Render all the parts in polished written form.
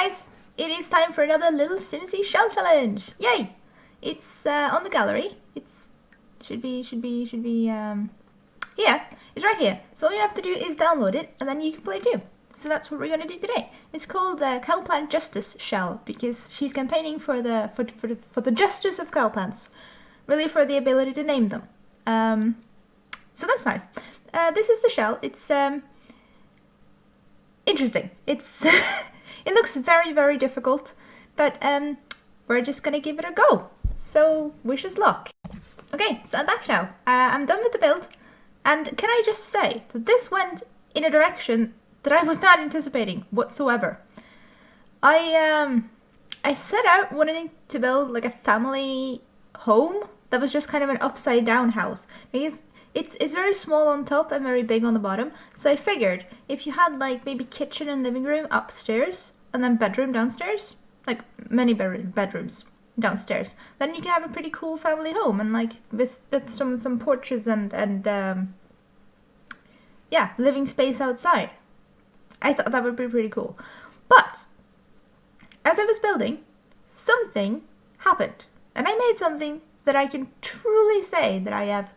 guys, it is time for another lilsimsie shell challenge. Yay! It's on the gallery. Should be here. It's right here. So all you have to do is download it, and then you can play too. So that's what we're going to do today. It's called Cowplant Justice Shell because she's campaigning for the justice of cowplants, really for the ability to name them. So that's nice. This is the shell. It's interesting. It's it looks very, very difficult, but we're just gonna give it a go. So wish us luck. Okay, so I'm back now. I'm done with the build, and can I just say that this went in a direction that I was not anticipating whatsoever. I set out wanting to build like a family home that was just kind of an upside down house because it's very small on top and very big on the bottom. So I figured if you had like maybe kitchen and living room upstairs and then bedroom downstairs, like many bedrooms downstairs, then you can have a pretty cool family home and like with some porches and yeah, living space outside. I thought that would be pretty cool. But as I was building, something happened. And I made something that I can truly say that I have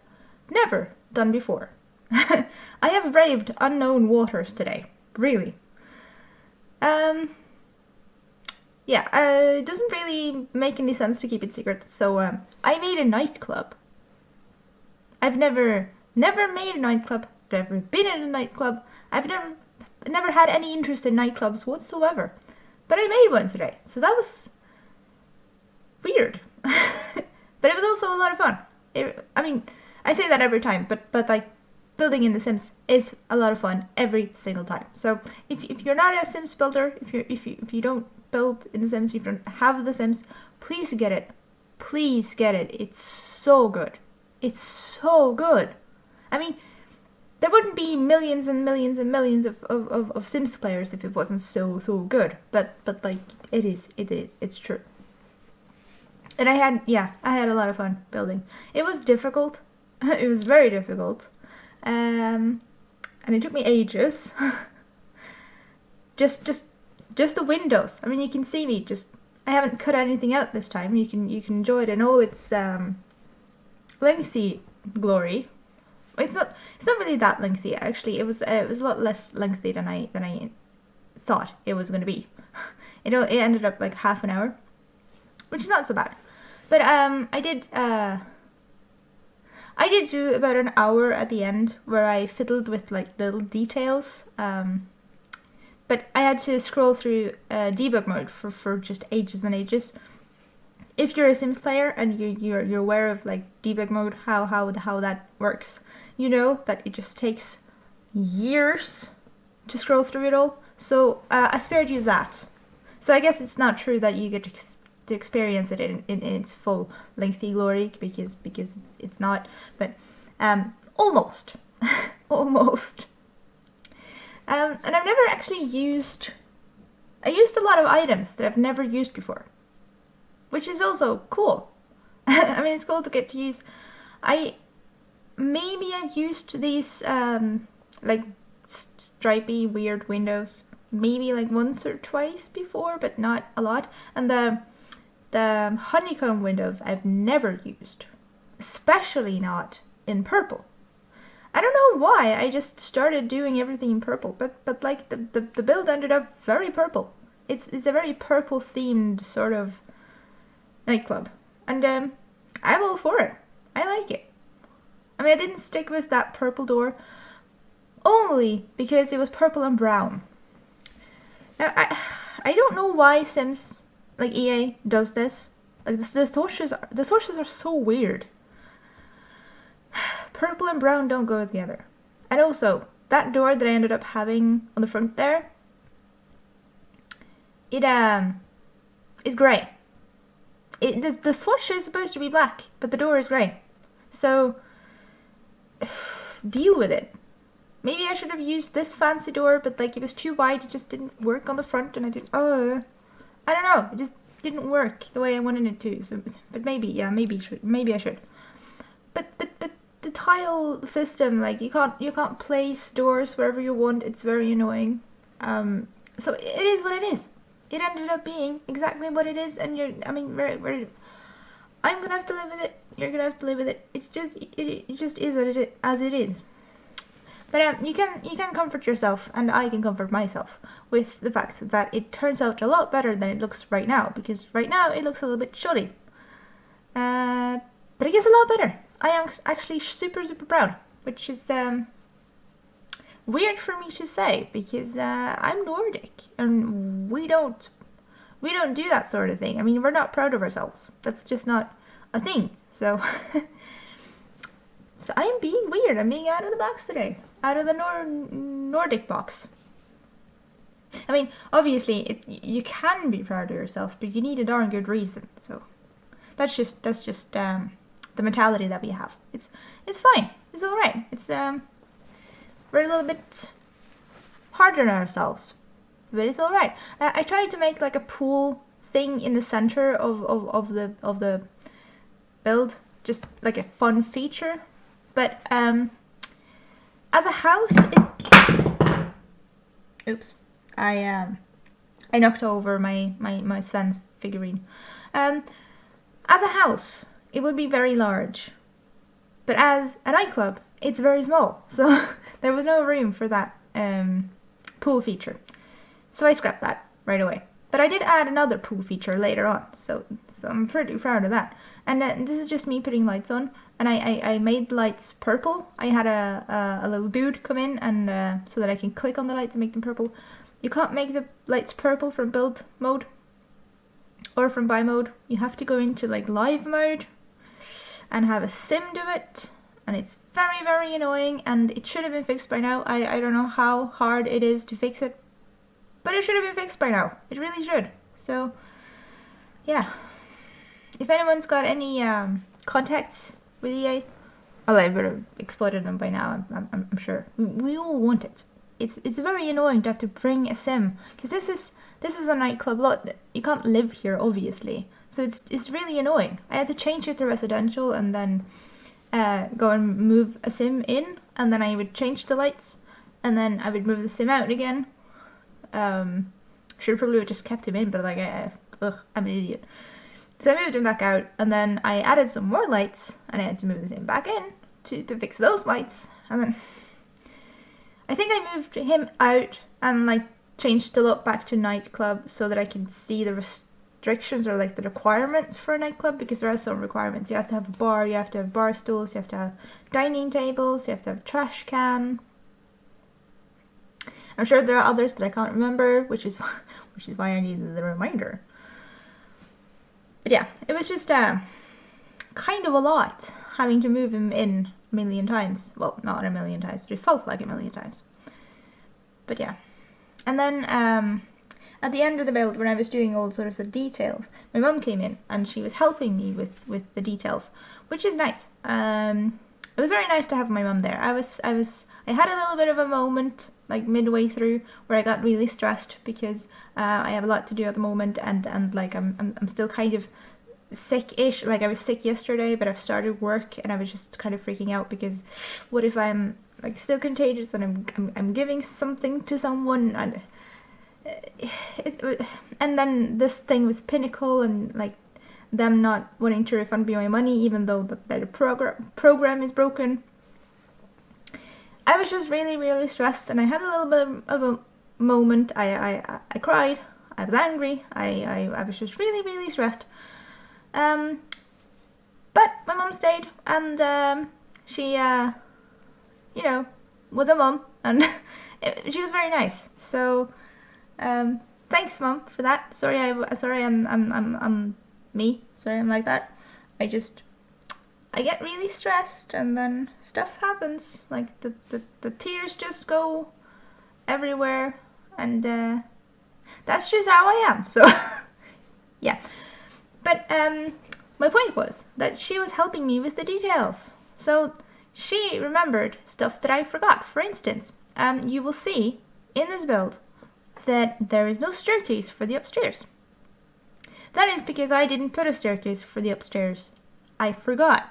never done before. I have braved unknown waters today. Really. Yeah, it doesn't really make any sense to keep it secret. So I made a nightclub. I've never made a nightclub. I've never been in a nightclub. I've never had any interest in nightclubs whatsoever. But I made one today. So that was weird. But it was also a lot of fun. I mean, I say that every time, but like building in The Sims is a lot of fun every single time. So if you're not a Sims builder, if you don't build in The Sims, if you don't have The Sims, please get it. Please get it. It's so good. It's so good. I mean, there wouldn't be millions and millions and millions of Sims players if it wasn't so good. But like it is. It's true. And I had a lot of fun building. It was difficult. It was very difficult. And it took me ages. just the windows. I mean, you can see me I haven't cut anything out this time. You can enjoy it in all its lengthy glory. It's not really that lengthy actually. It was a lot less lengthy than I thought it was going to be. It ended up like half an hour, which is not so bad. But I did do about an hour at the end where I fiddled with like little details. But I had to scroll through debug mode for just ages and ages. If you're a Sims player and you're aware of like debug mode, how that works, you know that it just takes years to scroll through it all. So I spared you that. So I guess it's not true that you get to experience it in its full lengthy glory because it's not, but almost. Almost. And I've never actually I used a lot of items that I've never used before, which is also cool. I mean, it's cool to get to use. I've used these like stripy weird windows maybe like once or twice before, but not a lot. And the honeycomb windows I've never used, especially not in purple. I don't know why, I just started doing everything in purple, but like the build ended up very purple. It's a very purple themed sort of nightclub, and I'm all for it. I like it. I mean, I didn't stick with that purple door only because it was purple and brown. Now I don't know why Sims like EA does this. Like the sources are so weird. Purple and brown don't go together. And also, that door that I ended up having on the front there, it is grey. The swatch is supposed to be black, but the door is grey. So deal with it. Maybe I should have used this fancy door, but like it was too wide, it just didn't work on the front, and I don't know, it just didn't work the way I wanted it to. So, but maybe I should. But the tile system, like you can't place doors wherever you want. It's very annoying. So it is what it is. it ended up being exactly what it is, and I'm gonna have to live with it. You're gonna have to live with it. It just is as it is. But you can comfort yourself, and I can comfort myself with the fact that it turns out a lot better than it looks right now, because right now it looks a little bit shoddy. But it gets a lot better. I am actually super proud, which is weird for me to say, because I'm Nordic and we don't do that sort of thing. I mean, we're not proud of ourselves. That's just not a thing. So so I'm being weird. I'm being out of the box today, out of the Nordic box. I mean, obviously you can be proud of yourself, but you need a darn good reason. So that's just the mentality that we have. It's fine. It's all right. It's we're a little bit harder on ourselves, but it's all right. I tried to make like a pool thing in the center of the build, just like a fun feature. But as a house, oops, I knocked over my Sven's figurine. As a house, it would be very large, but as a nightclub, it's very small, so there was no room for that pool feature. So I scrapped that right away. But I did add another pool feature later on, so I'm pretty proud of that. And this is just me putting lights on, and I made the lights purple. I had a little dude come in, and so that I can click on the lights and make them purple. You can't make the lights purple from build mode or from buy mode. You have to go into like live mode and have a sim do it. And it's very annoying, and it should have been fixed by now. I don't know how hard it is to fix it, but it should have been fixed by now. It really should. So, yeah. If anyone's got any contacts with EA, well, I would have exploited them by now, I'm sure. We all want it. It's very annoying to have to bring a sim, because this is a nightclub lot. You can't live here, obviously. So it's really annoying. I had to change it to residential, and then go and move a sim in, and then I would change the lights, and then I would move the sim out again. Should probably have just kept him in, but like, I'm an idiot. So I moved him back out, and then I added some more lights, and I had to move the sim back in to fix those lights, and then I think I moved him out and like changed the look back to nightclub so that I can see the restrictions or like the requirements for a nightclub, because there are some requirements. You have to have a bar, you have to have bar stools, you have to have dining tables, you have to have a trash can. I'm sure there are others that I can't remember, which is why I needed the reminder. But yeah, it was just kind of a lot having to move him in a million times. Well, not a million times, but it felt like a million times. But yeah. And then at the end of the build, when I was doing all sorts of details, my mum came in and she was helping me with the details, which is nice. It was very nice to have my mum there. I had a little bit of a moment like midway through where I got really stressed because I have a lot to do at the moment, and like I'm still kind of sick-ish. Like I was sick yesterday, but I've started work and I was just kind of freaking out because what if I'm like still contagious and I'm giving something to someone, and then this thing with Pinnacle and like them not wanting to refund me my money even though the program is broken. I was just really stressed, and I had a little bit of a moment. I cried. I was angry. I was just really stressed. But my mum stayed, and she was a mum, and she was very nice. So thanks, Mum, for that. Sorry I'm me. Sorry I'm like that. I get really stressed, and then stuff happens. Like the tears just go everywhere, and that's just how I am. So yeah. But my point was that she was helping me with the details. So she remembered stuff that I forgot. For instance, you will see in this build that there is no staircase for the upstairs. That is because I didn't put a staircase for the upstairs. I forgot.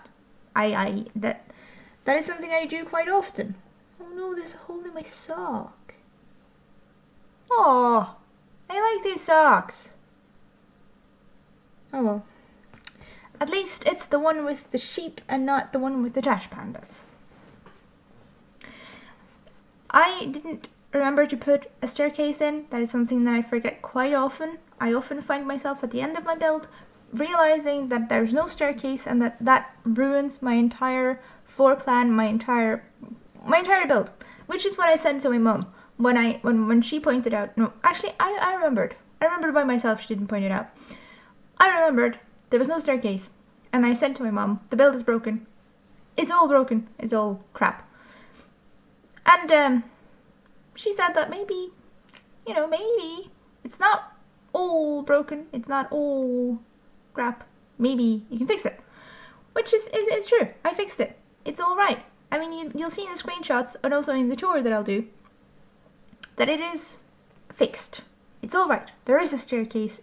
That is something I do quite often. Oh no, there's a hole in my sock. Oh, I like these socks. Oh well. At least it's the one with the sheep and not the one with the trash pandas. I didn't remember to put a staircase in. That is something that I forget quite often. I often find myself at the end of my build realizing that there's no staircase and that ruins my entire floor plan, my entire build. Which is what I said to my mum when she pointed out. No, actually, I remembered. I remembered by myself. She didn't point it out. I remembered there was no staircase, and I said to my mum, "The build is broken. It's all broken. It's all crap." And she said that maybe it's not all broken. It's not all crap. Maybe you can fix it, which is true. I fixed it. It's all right. I mean, you'll see in the screenshots and also in the tour that I'll do that it is fixed. It's all right. There is a staircase.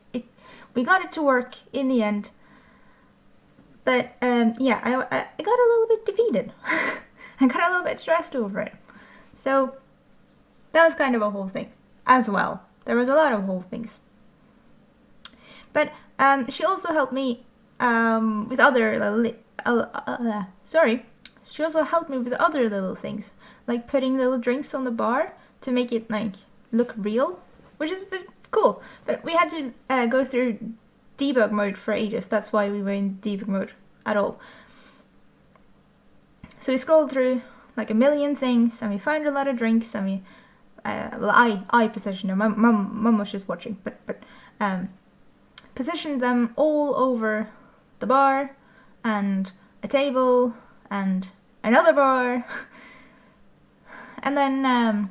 We got it to work in the end. But yeah, I got a little bit defeated. I got a little bit stressed over it. So that was kind of a whole thing as well. There was a lot of whole things. But she also helped me with other She also helped me with other little things, like putting little drinks on the bar to make it like look real, which is cool. But we had to go through debug mode for ages. That's why we were in debug mode at all. So we scrolled through like a million things, and we found a lot of drinks, and we I positioned them. Mum was just watching, but positioned them all over the bar and a table and another bar. And then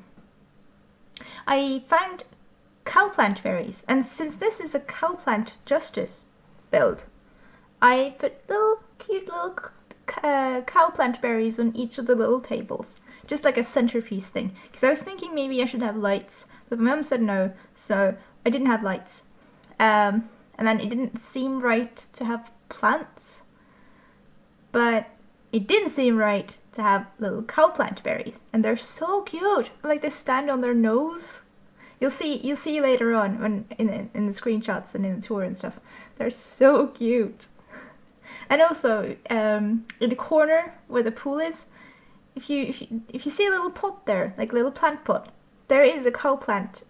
I found cowplant berries, and since this is a cowplant justice build, I put cute little cowplant berries on each of the little tables, just like a centerpiece thing, because I was thinking maybe I should have lights, but my mum said no, so I didn't have lights. And then it didn't seem right to have plants, but it did seem right to have little cowplant berries, and they're so cute. Like they stand on their nose. You'll see later on when in the screenshots and in the tour and stuff. They're so cute. And also in the corner where the pool is, if you see a little pot there, like a little plant pot, there is a cowplant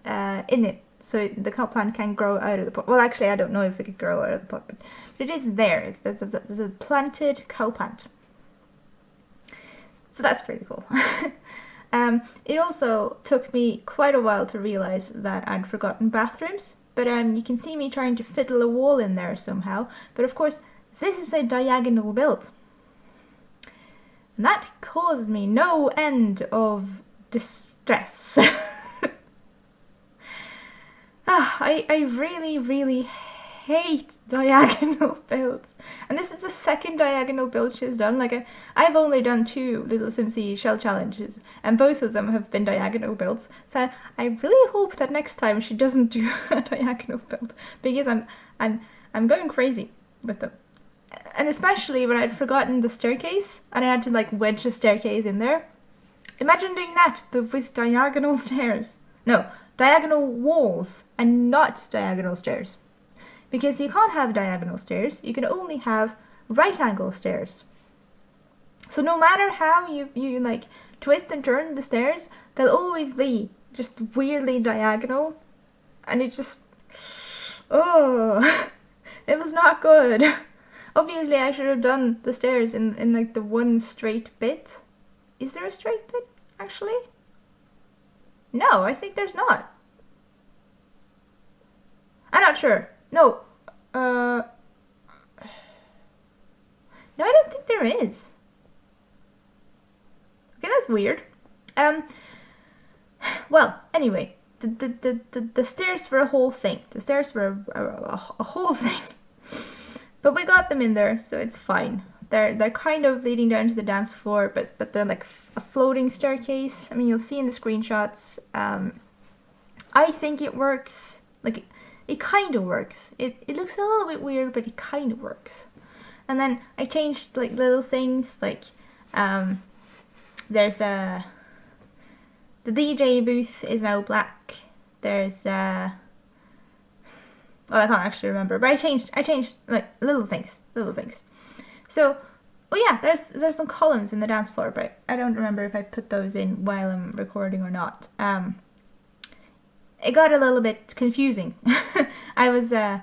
in it. So the cowplant can grow out of the pot. Well, actually, I don't know if it could grow out of the pot, but it is there. There's a planted cowplant. So that's pretty cool. It also took me quite a while to realize that I'd forgotten bathrooms, but you can see me trying to fiddle a wall in there somehow. But of course, this is a diagonal build, and that caused me no end of distress. I really hate diagonal builds, and this is the second diagonal build she's done. Like I've only done 2 lilsimsie shell challenges, and both of them have been diagonal builds. So I really hope that next time she doesn't do a diagonal build, because I'm going crazy with them, and especially when I'd forgotten the staircase and I had to like wedge the staircase in there. Imagine doing that, but with diagonal stairs. No, diagonal walls and not diagonal stairs. Because you can't have diagonal stairs, you can only have right angle stairs. So no matter how you like twist and turn the stairs, they'll always be just weirdly diagonal. And it just, it was not good. Obviously I should have done the stairs in like the one straight bit. Is there a straight bit, actually? No, I think there's not. I'm not sure. No. No, I don't think there is. Okay, that's weird. Well, anyway, the stairs were a whole thing. The stairs were a whole thing. But we got them in there, so it's fine. They're kind of leading down to the dance floor, but they're like a floating staircase. I mean, you'll see in the screenshots. I think it works. Like, it kind of works. It looks a little bit weird, but it kind of works. And then I changed like little things, like there's the DJ booth is now black. There's Well, I can't actually remember, but I changed like little things. So, oh yeah, there's some columns in the dance floor, but I don't remember if I put those in while I'm recording or not. It got a little bit confusing. I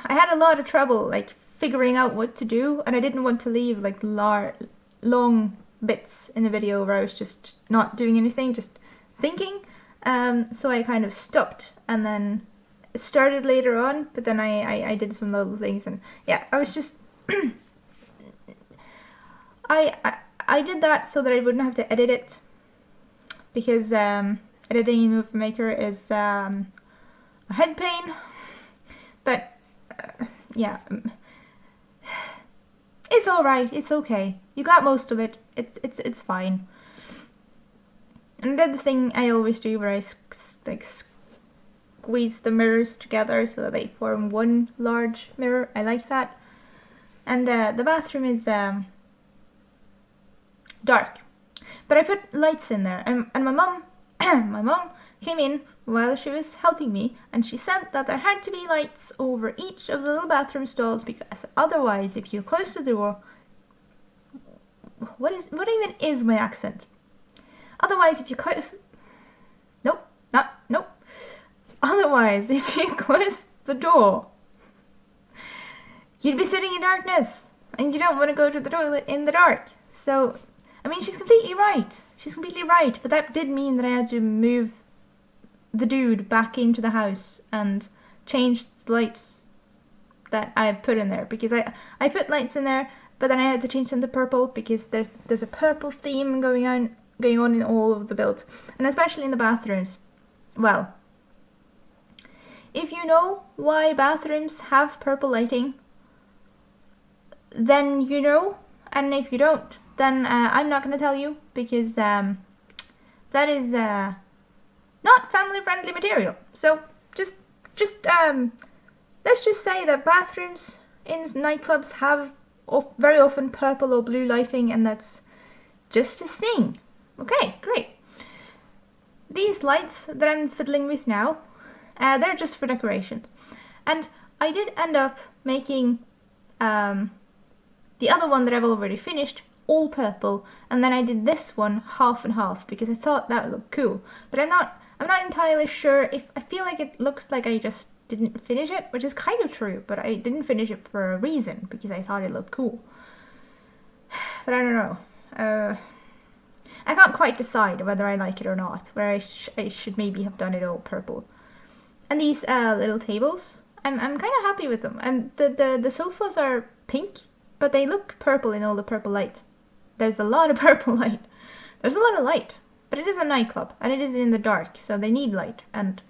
had a lot of trouble like figuring out what to do, and I didn't want to leave like long bits in the video where I was just not doing anything, just thinking. So I kind of stopped and then started later on, but then I did some little things, and yeah, I was just I did that so that I wouldn't have to edit it, because editing in Movie Maker is a head pain. But yeah, it's all right. It's okay. You got most of it. It's fine. And I did the thing I always do, where I squeeze the mirrors together so that they form one large mirror. I like that. And the bathroom is dark, but I put lights in there. And my mom, my mom came in while she was helping me, and she said that there had to be lights over each of the little bathroom stalls, because otherwise, if you close the door, what even is my accent? Otherwise, if you close, nope. Otherwise, if you close the door, you'd be sitting in darkness, and you don't want to go to the toilet in the dark. So, I mean, she's completely right. But that did mean that I had to move the dude back into the house and change the lights that I put in there, because I put lights in there, but then I had to change them to purple, because there's a purple theme going on in all of the build, and especially in the bathrooms. Well, if you know why bathrooms have purple lighting, then you know, and if you don't, then I'm not going to tell you, because that is not family-friendly material. So just let's just say that bathrooms in nightclubs have very often purple or blue lighting, and that's just a thing. Okay, great. These lights that I'm fiddling with now, they're just for decorations. And I did end up making the other one that I've already finished all purple, and then I did this one half and half, because I thought that would look cool. But I'm not entirely sure. If I feel like it looks like I just didn't finish it, which is kind of true, but I didn't finish it for a reason, because I thought it looked cool. But I don't know. I can't quite decide whether I like it or not, where I should maybe have done it all purple. And these little tables, I'm kind of happy with them. And the sofas are pink, but they look purple in all the purple light. There's a lot of purple light. There's a lot of light, but it is a nightclub, and it is in the dark, so they need light. And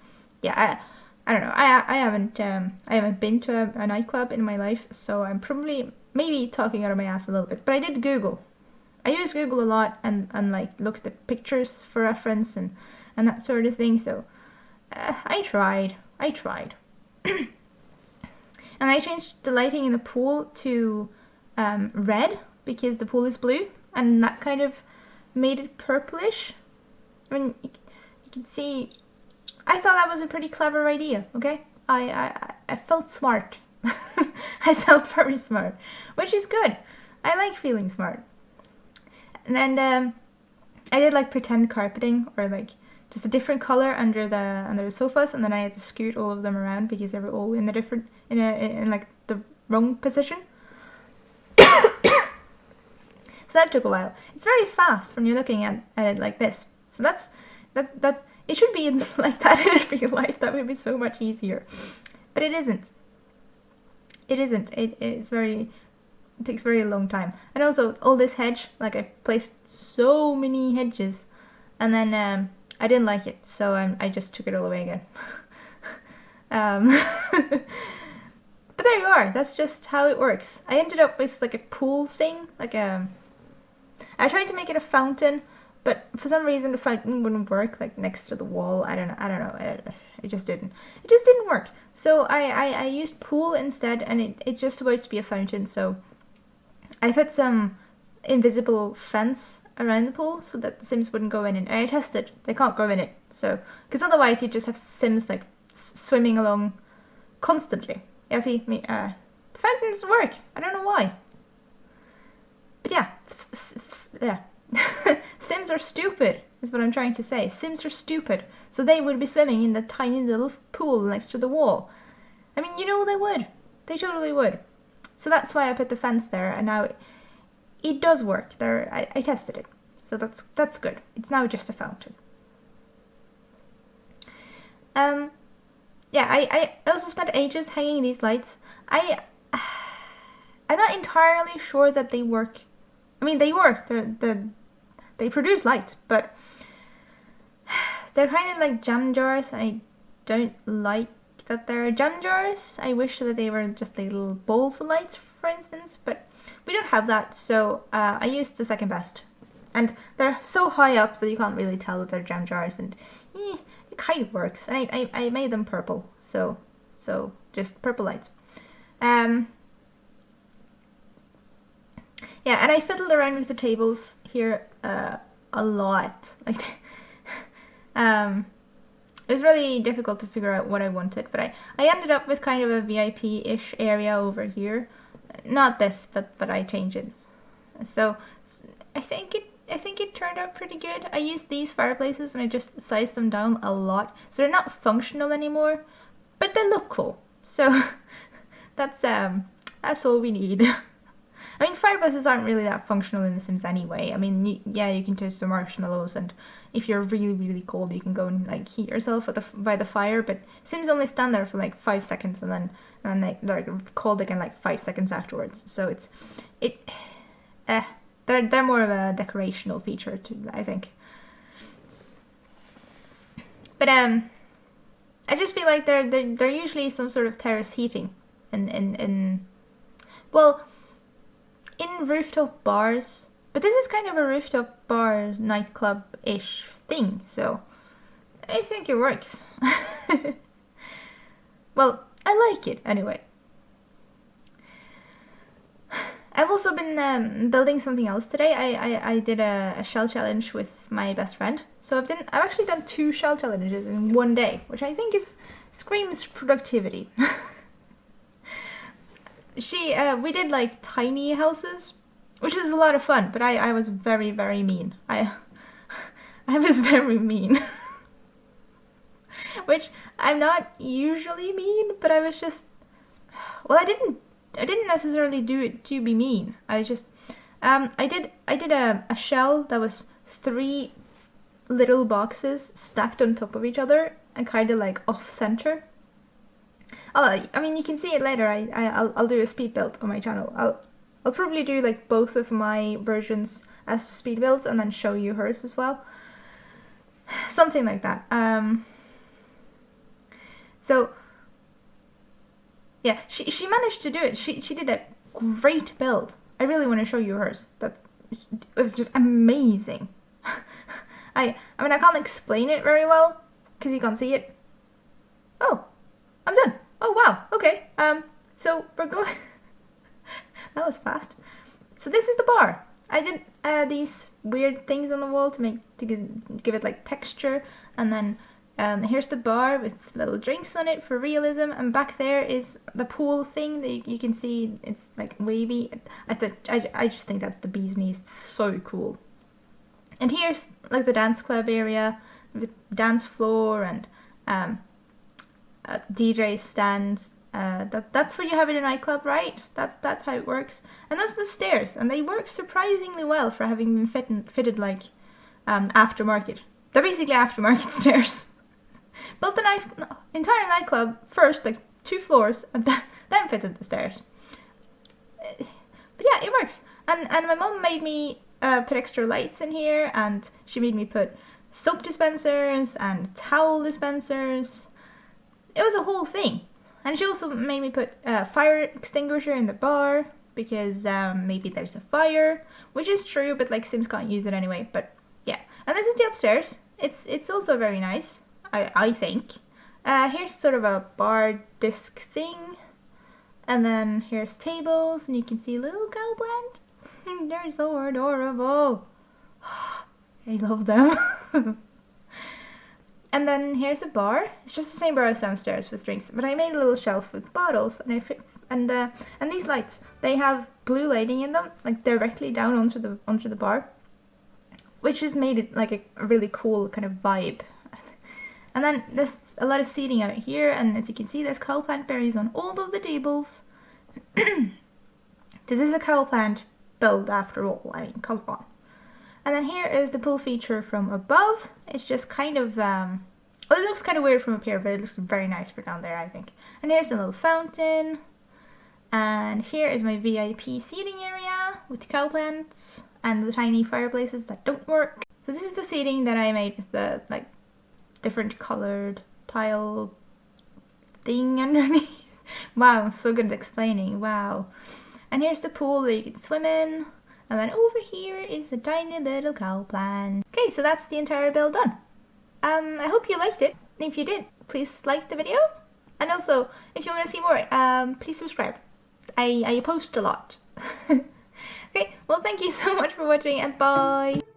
yeah, I don't know. I haven't been to a nightclub in my life, so I'm probably maybe talking out of my ass a little bit. But I did Google. I use Google a lot, and like looked at pictures for reference and that sort of thing. So I tried. And I changed the lighting in the pool to red, because the pool is blue, and that kind of made it purplish. I mean, you can see, I thought that was a pretty clever idea, okay? I felt smart. I felt very smart, which is good. I like feeling smart. And then I did like pretend carpeting, or like just a different color under the sofas, and then I had to scoot all of them around, because they were all in like the wrong position. So that took a while. It's very fast when you're looking at it like this. So that's it should be like that in real life. That would be so much easier. But it isn't. It takes very long time. And also all this hedge, like I placed so many hedges, and then I didn't like it, so I just took it all away again. But there you are. That's just how it works. I ended up with like a pool thing, I tried to make it a fountain, but for some reason the fountain wouldn't work, like next to the wall. I don't know. It just didn't work. So I used pool instead, and it's just supposed to be a fountain. So I put some invisible fence around the pool so that the Sims wouldn't go in, and I tested. They can't go in it. So because otherwise you just have Sims like swimming along constantly. Yeah, see, the fountain doesn't work. I don't know why. But yeah, yeah. Sims are stupid, is what I'm trying to say. Sims are stupid. So they would be swimming in the tiny little pool next to the wall. I mean, you know they would. They totally would. So that's why I put the fence there, and now it does work. I tested it. So that's good. It's now just a fountain. Yeah, I also spent ages hanging these lights. I'm not entirely sure that they work. I mean, they work. They produce light, but they're kind of like jam jars, and I don't like that they're jam jars. I wish that they were just like little bowls of lights, for instance, but we don't have that, so I used the second best. And they're so high up that you can't really tell that they're jam jars, and it kind of works. And I made them purple, so just purple lights. Yeah, and I fiddled around with the tables here a lot. Like, it was really difficult to figure out what I wanted, but I ended up with kind of a VIP-ish area over here. Not this, but I changed it. So I think it turned out pretty good. I used these fireplaces and I just sized them down a lot, so they're not functional anymore, but they look cool. So that's all we need. I mean, fireplaces aren't really that functional in The Sims anyway. I mean, you can toast some marshmallows, and if you're really, really cold, you can go and like heat yourself by the fire. But Sims only stand there for like 5 seconds, and then they're cold again like 5 seconds afterwards. So they're more of a decorational feature, I think. But I just feel like they're usually some sort of terrace heating in rooftop bars, but this is kind of a rooftop bar nightclub-ish thing, so I think it works. Well, I like it anyway. I've also been building something else today. I did a shell challenge with my best friend, so I've actually done 2 shell challenges in one day, which I think screams productivity. We did like tiny houses, which is a lot of fun, but I was very, very mean. I was very mean. Which I'm not usually mean, but I was just, well, I didn't necessarily do it to be mean. I just I did a shell that was 3 little boxes stacked on top of each other and kind of like off center. I mean, you can see it later. I'll do a speed build on my channel. I'll probably do like both of my versions as speed builds and then show you hers as well. Something like that. So yeah, she managed to do it. She did a great build. I really want to show you hers. It was just amazing. I mean, I can't explain it very well because you can't see it. Oh, I'm done. Oh wow, okay. So we're going. That was fast. So this is the bar. I did these weird things on the wall to give it like texture, and then here's the bar with little drinks on it for realism, and back there is the pool thing that you can see. It's like wavy. I just think that's the bee's knees. It's so cool. And here's like the dance club area with dance floor and DJ stand. That's what you have in a nightclub, right? That's how it works. And those are the stairs, and they work surprisingly well for having been fitted like aftermarket. They're basically aftermarket stairs. Built an entire nightclub first, like 2 floors, and then fitted the stairs. But yeah, it works. And my mom made me put extra lights in here, and she made me put soap dispensers and towel dispensers. It was a whole thing. And she also made me put a fire extinguisher in the bar, because maybe there's a fire, which is true, but like Sims can't use it anyway. But yeah, and this is the upstairs. It's also very nice, I think. Here's sort of a bar disc thing, and then here's tables, and you can see a little cow plant. They're so adorable. I love them. And then here's a bar. It's just the same bar as downstairs with drinks, but I made a little shelf with bottles, and and these lights, they have blue lighting in them, like directly down onto the bar, which has made it like a really cool kind of vibe. And then there's a lot of seating out here, and as you can see, there's cow plant berries on all of the tables. This is a cow plant build after all, I mean, come on. And then here is the pool feature from above. It's just kind of, well, it looks kind of weird from up here, but it looks very nice for down there, I think. And here's a little fountain. And here is my VIP seating area with cow plants and the tiny fireplaces that don't work. So this is the seating that I made with the, like, different colored tile thing underneath. Wow, I'm so good at explaining, wow. And here's the pool that you can swim in. And then over here is a tiny little cow plant. Okay, so that's the entire build done. I hope you liked it. And if you did, please like the video. And also, if you want to see more, please subscribe. I post a lot. Okay, well, thank you so much for watching, and bye!